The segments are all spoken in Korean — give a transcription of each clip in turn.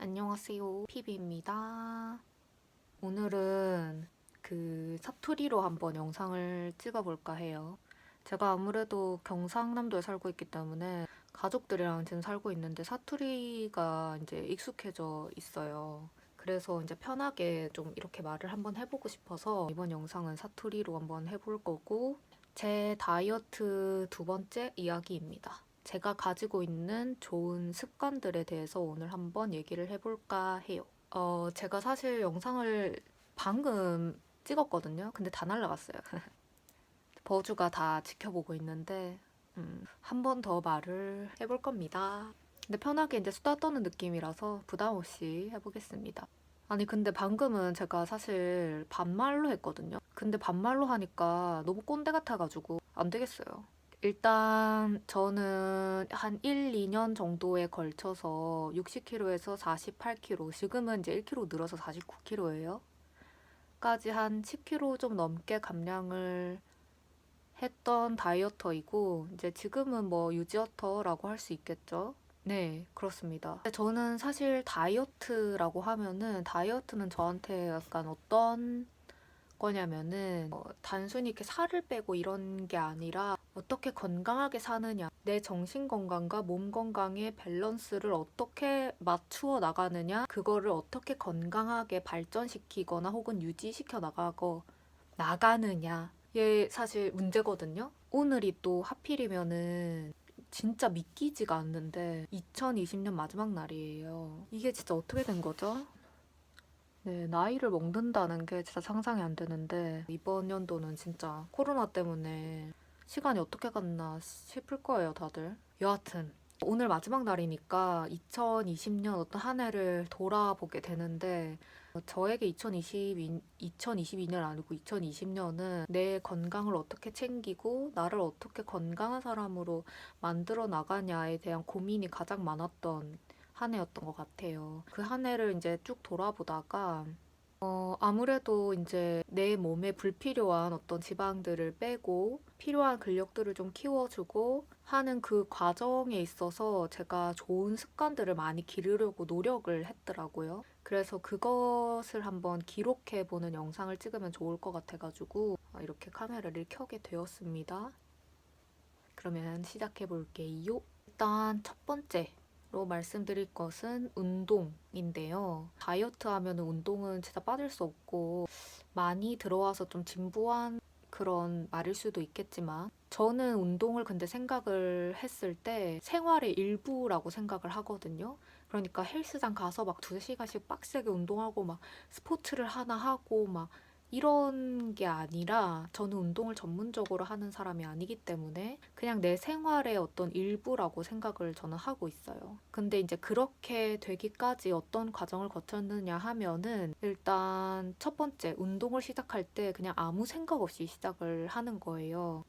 안녕하세요. 피비입니다. 오늘은 사투리로 한번 영상을 찍어볼까 해요. 제가 아무래도 경상남도에 살고 있기 때문에 가족들이랑 지금 살고 있는데 사투리가 이제 익숙해져 있어요. 그래서 이제 편하게 좀 이렇게 말을 한번 해보고 싶어서 이번 영상은 사투리로 한번 해볼 거고, 제 다이어트 두 번째 이야기입니다. 제가 가지고 있는 좋은 습관들에 대해서 오늘 한번 얘기를 해볼까 해요. 제가 사실 영상을 방금 찍었거든요. 근데 다 날라갔어요. 버주가 다 지켜보고 있는데, 한 번 더 말을 해볼 겁니다. 근데 편하게 이제 수다 떠는 느낌이라서 부담 없이 해보겠습니다. 아니, 근데 방금은 제가 사실 반말로 했거든요. 근데 반말로 하니까 너무 꼰대 같아가지고 안 되겠어요. 일단 저는 한 1, 2년 정도에 걸쳐서 60kg에서 48kg, 지금은 이제 1kg 늘어서 49kg예요. 까지 한 10kg 좀 넘게 감량을 했던 다이어터이고, 이제 지금은 뭐 유지어터라고 할 수 있겠죠. 네, 그렇습니다. 저는 사실 다이어트라고 하면은, 다이어트는 저한테 약간 어떤 거냐면은 단순히 이렇게 살을 빼고 이런 게 아니라 어떻게 건강하게 사느냐, 내 정신 건강과 몸 건강의 밸런스를 어떻게 맞추어 나가느냐, 그거를 어떻게 건강하게 발전시키거나 혹은 유지시켜 나가느냐에 사실 문제거든요. 오늘이 또 하필이면은 진짜 믿기지가 않는데 2020년 마지막 날이에요. 이게 진짜 어떻게 된 거죠? 네, 나이를 먹는다는 게 진짜 상상이 안 되는데, 이번 연도는 진짜 코로나 때문에 시간이 어떻게 갔나 싶을 거예요, 다들. 여하튼 오늘 마지막 날이니까 2020년 어떤 한 해를 돌아보게 되는데, 저에게 2022년 아니고 2020년은 내 건강을 어떻게 챙기고 나를 어떻게 건강한 사람으로 만들어 나가냐에 대한 고민이 가장 많았던 한 해였던 것 같아요. 그 한 해를 이제 쭉 돌아보다가 아무래도 이제 내 몸에 불필요한 어떤 지방들을 빼고 필요한 근력들을 좀 키워주고 하는 그 과정에 있어서 제가 좋은 습관들을 많이 기르려고 노력을 했더라고요. 그래서 그것을 한번 기록해보는 영상을 찍으면 좋을 것 같아가지고 이렇게 카메라를 켜게 되었습니다. 그러면 시작해볼게요. 일단 첫 번째로 말씀드릴 것은 운동인데요. 다이어트 하면 운동은 진짜 빠질 수 없고 많이 들어와서 좀 진부한 그런 말일 수도 있겠지만, 저는 운동을 근데 생각을 했을 때 생활의 일부라고 생각을 하거든요. 그러니까 헬스장 가서 막 2시간씩 빡세게 운동하고 막 스포츠를 하나 하고 막 이런 게 아니라, 저는 운동을 전문적으로 하는 사람이 아니기 때문에 그냥 내 생활의 어떤 일부라고 생각을 저는 하고 있어요. 근데 이제 그렇게 되기까지 어떤 과정을 거쳤느냐 하면은, 일단 첫 번째, 운동을 시작할 때 그냥 아무 생각 없이 시작을 하는 거예요.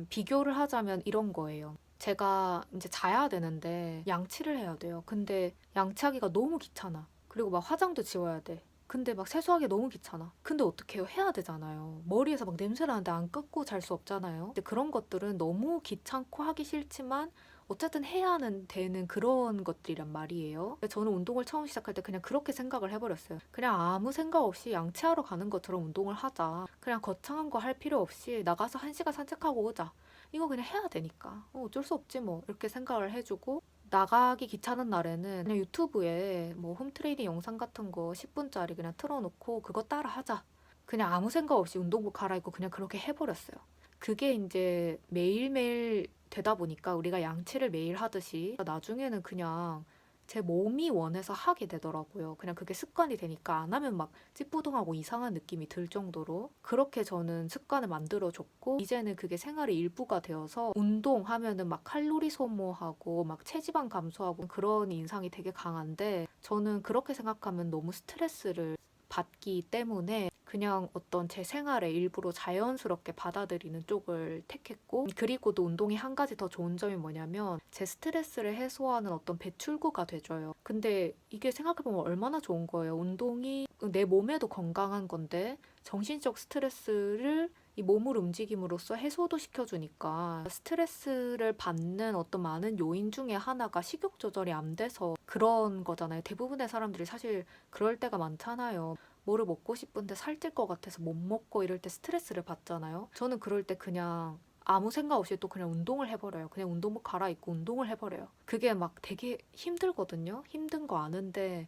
비교를 하자면 이런 거예요. 제가 이제 자야 되는데 양치를 해야 돼요. 근데 양치하기가 너무 귀찮아. 그리고 막 화장도 지워야 돼. 근데 막 세수하기 너무 귀찮아. 근데 어떡해요? 해야 되잖아요. 머리에서 막 냄새 나는데 안 깎고 잘 수 없잖아요. 근데 그런 것들은 너무 귀찮고 하기 싫지만 어쨌든 해야 하는 되는 그런 것들이란 말이에요. 저는 운동을 처음 시작할 때 그냥 그렇게 생각을 해버렸어요. 그냥 아무 생각 없이 양치하러 가는 것처럼 운동을 하자. 그냥 거창한 거 할 필요 없이 나가서 1시간 산책하고 오자. 이거 그냥 해야 되니까 어쩔 수 없지 뭐, 이렇게 생각을 해주고, 나가기 귀찮은 날에는 그냥 유튜브에 뭐 홈트레이닝 영상 같은 거 10분짜리 그냥 틀어놓고 그거 따라 하자. 그냥 아무 생각 없이 운동복 갈아입고 그냥 그렇게 해버렸어요. 그게 이제 매일매일 되다 보니까 우리가 양치를 매일 하듯이 나중에는 그냥 제 몸이 원해서 하게 되더라고요. 그냥 그게 습관이 되니까 안 하면 막 찌뿌둥하고 이상한 느낌이 들 정도로 그렇게 저는 습관을 만들어줬고, 이제는 그게 생활의 일부가 되어서 운동하면은 막 칼로리 소모하고 막 체지방 감소하고 그런 인상이 되게 강한데, 저는 그렇게 생각하면 너무 스트레스를 받기 때문에 그냥 어떤 제 생활의 일부로 자연스럽게 받아들이는 쪽을 택했고, 그리고 또 운동이 한 가지 더 좋은 점이 뭐냐면 제 스트레스를 해소하는 어떤 배출구가 돼줘요. 근데 이게 생각해보면 얼마나 좋은 거예요. 운동이 내 몸에도 건강한 건데 정신적 스트레스를 이 몸을 움직임으로써 해소도 시켜주니까 스트레스를 받는 어떤 많은 요인 중에 하나가 식욕 조절이 안 돼서 그런 거잖아요. 대부분의 사람들이 사실 그럴 때가 많잖아요. 뭐를 먹고 싶은데 살찔 것 같아서 못 먹고 이럴 때 스트레스를 받잖아요. 저는 그럴 때 그냥 아무 생각 없이 또 그냥 운동을 해버려요. 그냥 운동복 갈아입고 운동을 해버려요. 그게 막 되게 힘들거든요. 힘든 거 아는데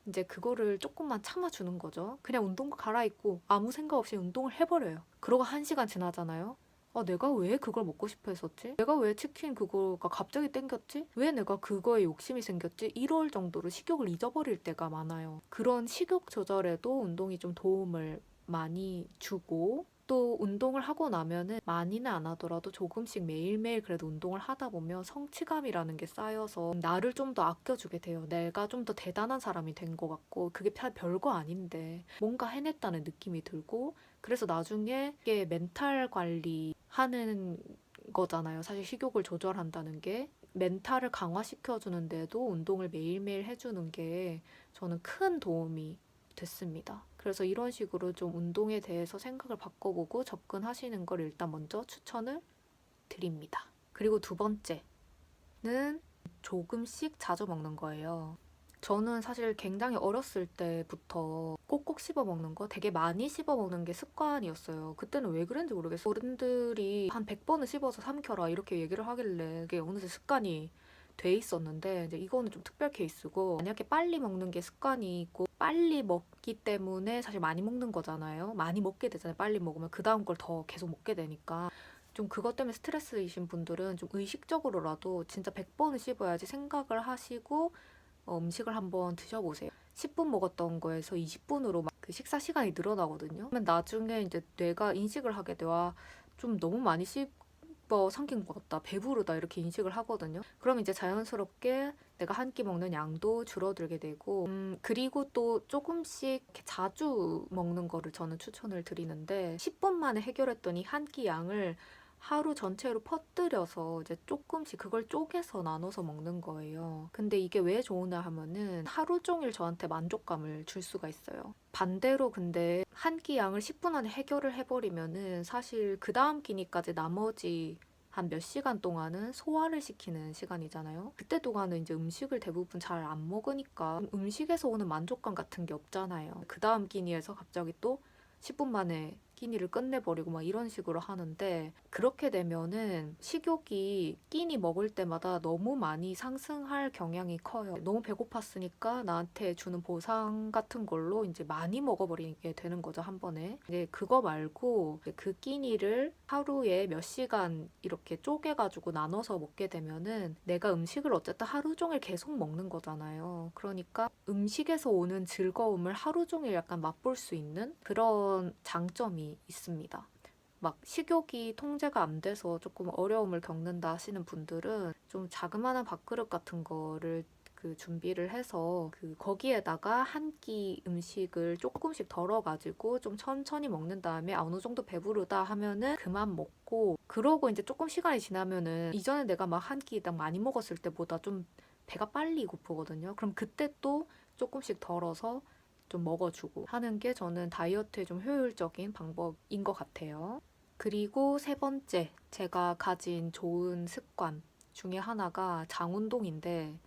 이제 그거를 조금만 참아주는 거죠. 그냥 운동복 갈아입고 아무 생각 없이 운동을 해버려요. 그러고 1시간 지나잖아요. 내가 왜 그걸 먹고 싶어 했었지? 내가 왜 치킨 그거가 갑자기 땡겼지? 왜 내가 그거에 욕심이 생겼지? 이럴 정도로 식욕을 잊어버릴 때가 많아요. 그런 식욕 조절에도 운동이 좀 도움을 많이 주고 또 운동을 하고 나면은 많이는 안 하더라도 조금씩 매일매일 그래도 운동을 하다 보면 성취감이라는 게 쌓여서 나를 좀 더 아껴주게 돼요. 내가 좀 더 대단한 사람이 된 것 같고 그게 별거 아닌데 뭔가 해냈다는 느낌이 들고 그래서 나중에 이게 멘탈 관리하는 거잖아요. 사실 식욕을 조절한다는 게 멘탈을 강화시켜주는데도 운동을 매일매일 해주는 게 저는 큰 도움이 됐습니다. 그래서 이런 식으로 좀 운동에 대해서 생각을 바꿔보고 접근하시는 걸 일단 먼저 추천을 드립니다. 그리고 두 번째는 조금씩 자주 먹는 거예요. 저는 사실 굉장히 어렸을 때부터 꼭꼭 씹어 먹는 거 되게 많이 씹어 먹는 게 습관이었어요. 그때는 왜 그랬는지 모르겠어요. 어른들이 한 100번을 씹어서 삼켜라 이렇게 얘기를 하길래 그게 어느새 습관이 돼 있었는데 이제 이거는 좀 특별 케이스고 만약에 빨리 먹는 게 습관이 있고 빨리 먹기 때문에 사실 많이 먹는 거잖아요. 많이 먹게 되잖아요. 빨리 먹으면 그 다음 걸 더 계속 먹게 되니까 좀 그것 때문에 스트레스이신 분들은 좀 의식적으로라도 진짜 100번을 씹어야지 생각을 하시고 음식을 한번 드셔보세요. 10분 먹었던 거에서 20분으로 막 그 식사 시간이 늘어나거든요. 그러면 나중에 이제 뇌가 인식을 하게 돼와 좀 너무 많이 씹어 삼킨 것 같다, 배부르다 이렇게 인식을 하거든요. 그럼 이제 자연스럽게 내가 한 끼 먹는 양도 줄어들게 되고 그리고 또 조금씩 이렇게 자주 먹는 거를 저는 추천을 드리는데 10분 만에 해결했더니 한 끼 양을 하루 전체로 퍼뜨려서 이제 조금씩 그걸 쪼개서 나눠서 먹는 거예요. 근데 이게 왜 좋으냐 하면은 하루 종일 저한테 만족감을 줄 수가 있어요. 반대로 근데 한 끼 양을 10분 안에 해결을 해버리면은 사실 그 다음 끼니까지 나머지 한 몇 시간 동안은 소화를 시키는 시간이잖아요. 그때 동안은 이제 음식을 대부분 잘 안 먹으니까 음식에서 오는 만족감 같은 게 없잖아요. 그 다음 끼니에서 갑자기 또 10분 만에 끼니를 끝내버리고 막 이런 식으로 하는데 그렇게 되면은 식욕이 끼니 먹을 때마다 너무 많이 상승할 경향이 커요. 너무 배고팠으니까 나한테 주는 보상 같은 걸로 이제 많이 먹어버리게 되는 거죠, 한 번에. 이제 그거 말고 그 끼니를 하루에 몇 시간 이렇게 쪼개가지고 나눠서 먹게 되면은 내가 음식을 어쨌든 하루 종일 계속 먹는 거잖아요. 그러니까 음식에서 오는 즐거움을 하루 종일 약간 맛볼 수 있는 그런 장점이 있습니다. 막 식욕이 통제가 안 돼서 조금 어려움을 겪는다 하시는 분들은 좀 자그마한 밥그릇 같은 거를 그 준비를 해서 그 거기에다가 한 끼 음식을 조금씩 덜어가지고 좀 천천히 먹는 다음에 어느 정도 배부르다 하면은 그만 먹고 그러고 이제 조금 시간이 지나면은 이전에 내가 막 한 끼 딱 많이 먹었을 때보다 좀 배가 빨리 고프거든요. 그럼 그때 또 조금씩 덜어서 좀 먹어주고 하는 게 저는 다이어트에 좀 효율적인 방법인 것 같아요. 그리고 세 번째, 제가 가진 좋은 습관 중에 하나가 장운동인데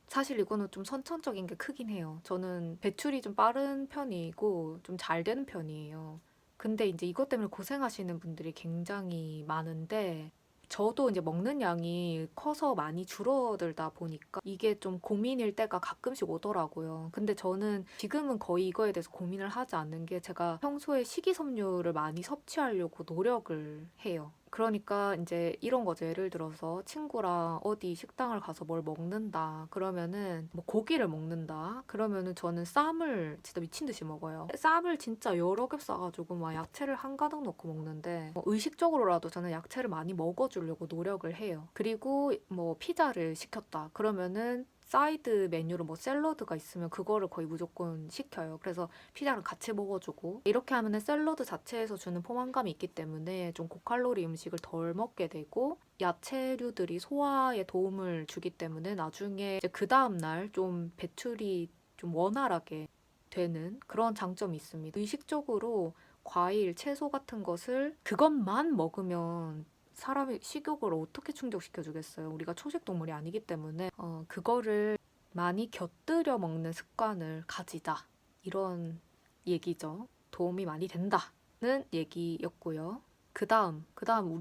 사실 이거는 좀 선천적인 게 크긴 해요. 저는 배출이 좀 빠른 편이고 좀 잘 되는 편이에요. 근데 이제 이것 때문에 고생하시는 분들이 굉장히 많은데 저도 이제 먹는 양이 커서 많이 줄어들다 보니까 이게 좀 고민일 때가 가끔씩 오더라고요. 근데 저는 지금은 거의 이거에 대해서 고민을 하지 않는 게 제가 평소에 식이섬유를 많이 섭취하려고 노력을 해요. 그러니까 이제 이런 거죠. 예를 들어서 친구랑 어디 식당을 가서 뭘 먹는다. 그러면은 뭐 고기를 먹는다. 그러면은 저는 쌈을 진짜 미친 듯이 먹어요. 쌈을 진짜 여러 겹 싸가지고 막 야채를 한가득 넣고 먹는데 의식적으로라도 저는 야채를 많이 먹어주려고 노력을 해요. 그리고 뭐 피자를 시켰다. 그러면은 사이드 메뉴로 뭐 샐러드가 있으면 그거를 거의 무조건 시켜요. 그래서 피자랑 같이 먹어주고 이렇게 하면은 샐러드 자체에서 주는 포만감이 있기 때문에 좀 고칼로리 음식을 덜 먹게 되고 야채류들이 소화에 도움을 주기 때문에 나중에 이제 그 다음날 좀 배출이 좀 원활하게 되는 그런 장점이 있습니다. 의식적으로 과일, 채소 같은 것을 그것만 먹으면 사람의 식욕을 어떻게 충족시켜 주겠어요. 우리가 초식 동물이 아니기 때문에 그거를 많이 곁들여 먹는 습관을 가지자. 이런 얘기죠. 도움이 많이 된다는 얘기였고요. 그다음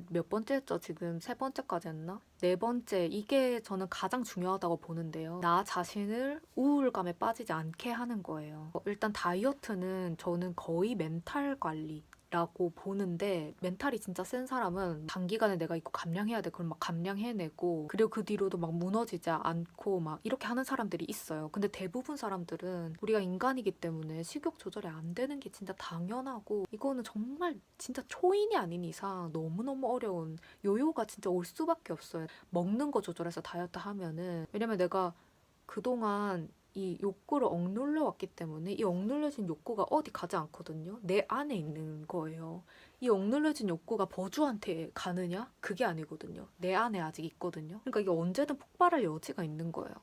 몇 번째였죠? 지금 세 번째까지 했나? 네 번째, 이게 저는 가장 중요하다고 보는데요. 나 자신을 우울감에 빠지지 않게 하는 거예요. 일단 다이어트는 저는 거의 멘탈 관리 라고 보는데, 멘탈이 진짜 센 사람은 단기간에 내가 이거 감량해야 돼. 그럼 막 감량해내고, 그리고 그 뒤로도 막 무너지지 않고 막 이렇게 하는 사람들이 있어요. 근데 대부분 사람들은 우리가 인간이기 때문에 식욕 조절이 안 되는 게 진짜 당연하고, 이거는 정말 진짜 초인이 아닌 이상 너무너무 어려운, 요요가 진짜 올 수밖에 없어요. 먹는 거 조절해서 다이어트 하면은. 왜냐면 내가 그동안 이 욕구를 억눌러 왔기 때문에 이 억눌려진 욕구가 어디 가지 않거든요. 내 안에 있는 거예요. 이 억눌려진 욕구가 버주한테 가느냐? 그게 아니거든요. 내 안에 아직 있거든요. 그러니까 이게 언제든 폭발할 여지가 있는 거예요.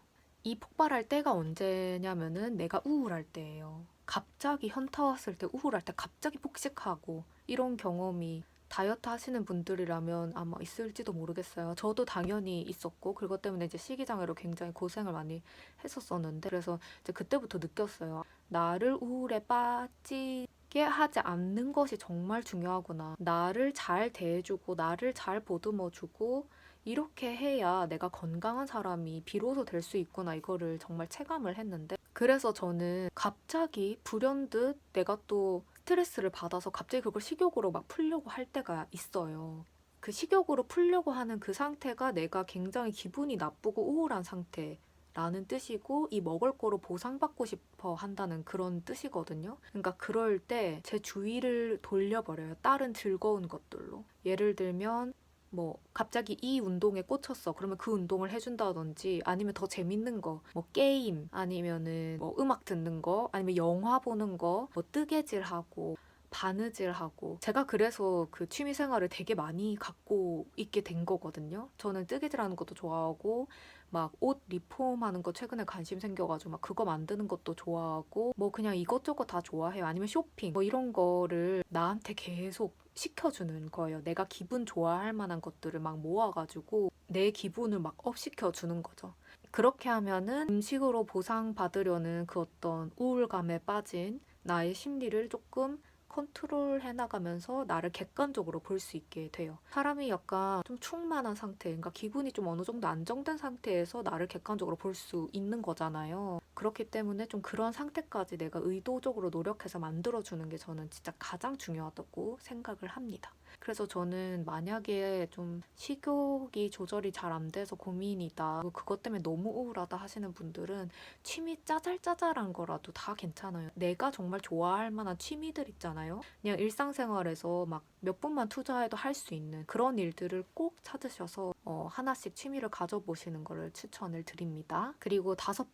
이 폭발할 때가 언제냐면은 내가 우울할 때예요. 갑자기 현타 왔을 때, 우울할 때 갑자기 폭식하고, 이런 경험이 다이어트 하시는 분들이라면 아마 있을지도 모르겠어요. 저도 당연히 있었고, 그것 때문에 이제 식이장애로 굉장히 고생을 많이 했었었는데, 그래서 이제 그때부터 느꼈어요. 나를 우울에 빠지게 하지 않는 것이 정말 중요하구나. 나를 잘 대해주고, 나를 잘 보듬어주고, 이렇게 해야 내가 건강한 사람이 비로소 될 수 있구나, 이거를 정말 체감을 했는데, 그래서 저는 갑자기 불현듯 내가 또 스트레스를 받아서 갑자기 그걸 식욕으로 막 풀려고 할 때가 있어요. 그 식욕으로 풀려고 하는 그 상태가 내가 굉장히 기분이 나쁘고 우울한 상태라는 뜻이고, 이 먹을 거로 보상받고 싶어 한다는 그런 뜻이거든요. 그러니까 그럴 때 제 주의를 돌려버려요. 다른 즐거운 것들로. 예를 들면 뭐 갑자기 이 운동에 꽂혔어. 그러면 그 운동을 해준다든지, 아니면 더 재밌는 거, 뭐 게임, 아니면은 뭐 음악 듣는 거, 아니면 영화 보는 거, 뭐 뜨개질하고 바느질하고. 제가 그래서 그 취미 생활을 되게 많이 갖고 있게 된 거거든요. 저는 뜨개질하는 것도 좋아하고, 막 옷 리폼하는 거 최근에 관심 생겨가지고 막 그거 만드는 것도 좋아하고, 뭐 그냥 이것저것 다 좋아해요. 아니면 쇼핑, 뭐 이런 거를 나한테 계속 시켜주는 거예요. 내가 기분 좋아할 만한 것들을 막 모아가지고 내 기분을 막 업시켜주는 거죠. 그렇게 하면은 음식으로 보상받으려는 그 어떤 우울감에 빠진 나의 심리를 조금 컨트롤해 나가면서 나를 객관적으로 볼 수 있게 돼요. 사람이 약간 좀 충만한 상태, 그러니까 기분이 좀 어느 정도 안정된 상태에서 나를 객관적으로 볼 수 있는 거잖아요. 그렇기 때문에 좀 그런 상태까지 내가 의도적으로 노력해서 만들어주는 게 저는 진짜 가장 중요하다고 생각을 합니다. 그래서 저는 만약에 좀 식욕이 조절이 잘 안 돼서 고민이다, 그것 때문에 너무 우울하다 하시는 분들은 취미 짜잘짜잘한 거라도 다 괜찮아요. 내가 정말 좋아할 만한 취미들 있잖아요. 그냥 일상생활에서 막 몇 분만 투자해도 할 수 있는 그런 일들을 꼭 찾으셔서 하나씩 취미를 가져보시는 거를 추천을 드립니다. 그리고 다섯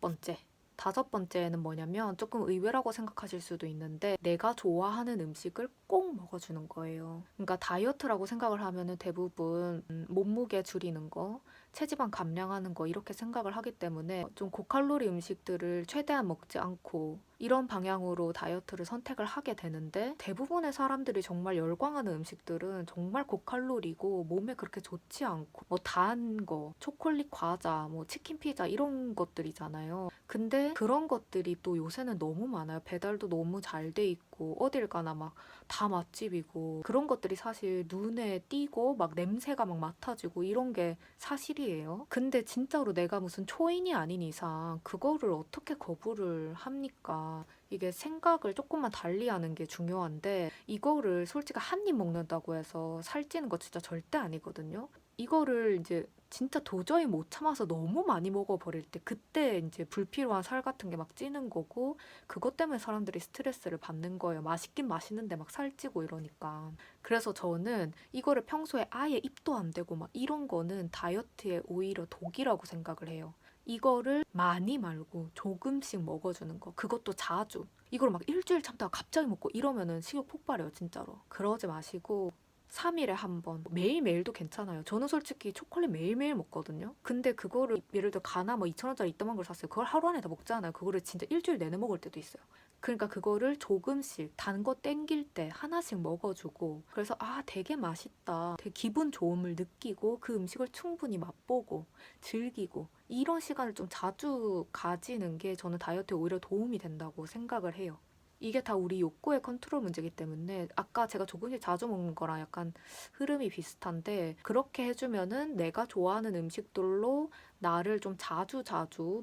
번째는 뭐냐면, 조금 의외라고 생각하실 수도 있는데, 내가 좋아하는 음식을 꼭 먹어주는 거예요. 그러니까 다이어트라고 생각을 하면은 대부분 몸무게 줄이는 거, 체지방 감량하는 거 이렇게 생각을 하기 때문에 좀 고칼로리 음식들을 최대한 먹지 않고 이런 방향으로 다이어트를 선택을 하게 되는데, 대부분의 사람들이 정말 열광하는 음식들은 정말 고칼로리고 몸에 그렇게 좋지 않고, 뭐 단 거, 초콜릿 과자, 뭐 치킨 피자 이런 것들이잖아요. 근데 그런 것들이 또 요새는 너무 많아요. 배달도 너무 잘 돼 있고 어딜 가나 막 다 맛집이고, 그런 것들이 사실 눈에 띄고 막 냄새가 막 맡아지고 이런 게 사실이에요. 근데 진짜로 내가 무슨 초인이 아닌 이상 그거를 어떻게 거부를 합니까? 이게 생각을 조금만 달리하는 게 중요한데, 이거를 솔직히 한 입 먹는다고 해서 살찌는 거 진짜 절대 아니거든요. 이거를 이제 진짜 도저히 못 참아서 너무 많이 먹어버릴 때, 그때 이제 불필요한 살 같은 게 막 찌는 거고, 그것 때문에 사람들이 스트레스를 받는 거예요. 맛있긴 맛있는데 막 살찌고 이러니까. 그래서 저는 이거를 평소에 아예 입도 안 대고 막 이런 거는 다이어트에 오히려 독이라고 생각을 해요. 이거를 많이 말고 조금씩 먹어주는 거. 그것도 자주. 이걸 막 일주일 참다가 갑자기 먹고 이러면은 식욕 폭발해요, 진짜로. 그러지 마시고 3일에 한 번, 매일매일도 괜찮아요. 저는 솔직히 초콜릿 매일매일 먹거든요. 근데 그거를 예를 들어 가나 뭐 2,000원짜리 이따만 걸 샀어요. 그걸 하루 안에 다 먹잖아요. 그거를 진짜 일주일 내내 먹을 때도 있어요. 그러니까 그거를 조금씩 단 거 땡길 때 하나씩 먹어주고, 그래서 아 되게 맛있다, 되게 기분 좋음을 느끼고 그 음식을 충분히 맛보고 즐기고 이런 시간을 좀 자주 가지는 게 저는 다이어트에 오히려 도움이 된다고 생각을 해요. 이게 다 우리 욕구의 컨트롤 문제이기 때문에 아까 제가 조금씩 자주 먹는 거랑 약간 흐름이 비슷한데, 그렇게 해주면은 내가 좋아하는 음식들로 나를 좀 자주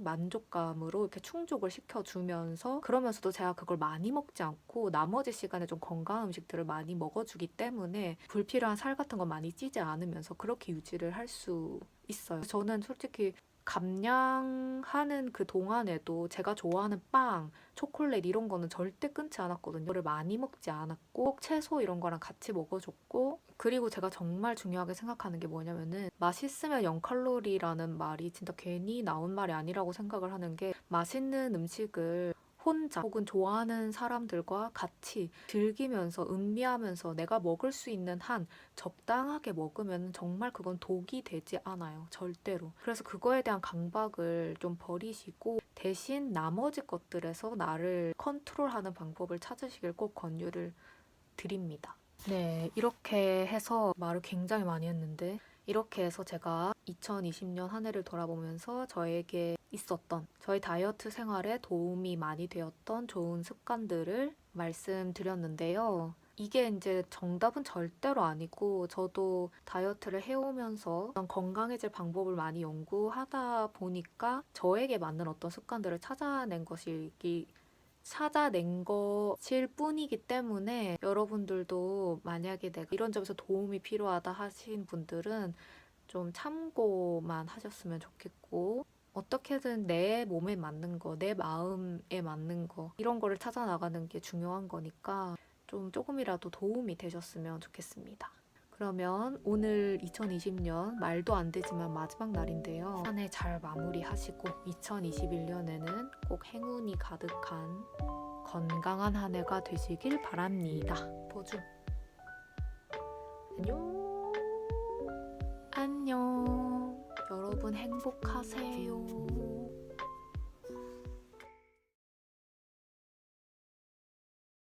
만족감으로 이렇게 충족을 시켜주면서, 그러면서도 제가 그걸 많이 먹지 않고 나머지 시간에 좀 건강한 음식들을 많이 먹어주기 때문에 불필요한 살 같은 거 많이 찌지 않으면서 그렇게 유지를 할 수 있어요. 저는 솔직히 감량하는 그 동안에도 제가 좋아하는 빵, 초콜릿 이런 거는 절대 끊지 않았거든요. 이거를 많이 먹지 않았고 꼭 채소 이런 거랑 같이 먹어줬고, 그리고 제가 정말 중요하게 생각하는 게 뭐냐면은 맛있으면 0칼로리라는 말이 진짜 괜히 나온 말이 아니라고 생각을 하는 게, 맛있는 음식을 혼자 혹은 좋아하는 사람들과 같이 즐기면서 음미하면서 내가 먹을 수 있는 한 적당하게 먹으면 정말 그건 독이 되지 않아요. 절대로. 그래서 그거에 대한 강박을 좀 버리시고 대신 나머지 것들에서 나를 컨트롤하는 방법을 찾으시길 꼭 권유를 드립니다. 네, 이렇게 해서 말을 굉장히 많이 했는데, 이렇게 해서 제가 2020년 한 해를 돌아보면서 저에게 있었던, 저희 다이어트 생활에 도움이 많이 되었던 좋은 습관들을 말씀드렸는데요. 이게 이제 정답은 절대로 아니고, 저도 다이어트를 해오면서 어떤 건강해질 방법을 많이 연구하다 보니까 저에게 맞는 어떤 습관들을 찾아낸 것일 뿐이기 때문에, 여러분들도 만약에 내가 이런 점에서 도움이 필요하다 하신 분들은 좀 참고만 하셨으면 좋겠고, 어떻게든 내 몸에 맞는 거, 내 마음에 맞는 거, 이런 거를 찾아 나가는 게 중요한 거니까 좀 조금이라도 도움이 되셨으면 좋겠습니다. 그러면 오늘 2020년 말도 안 되지만 마지막 날인데요. 한 해 잘 마무리하시고 2021년에는 꼭 행운이 가득한 건강한 한 해가 되시길 바랍니다. 보주. 안녕. 안녕. 여러분 행복하세요.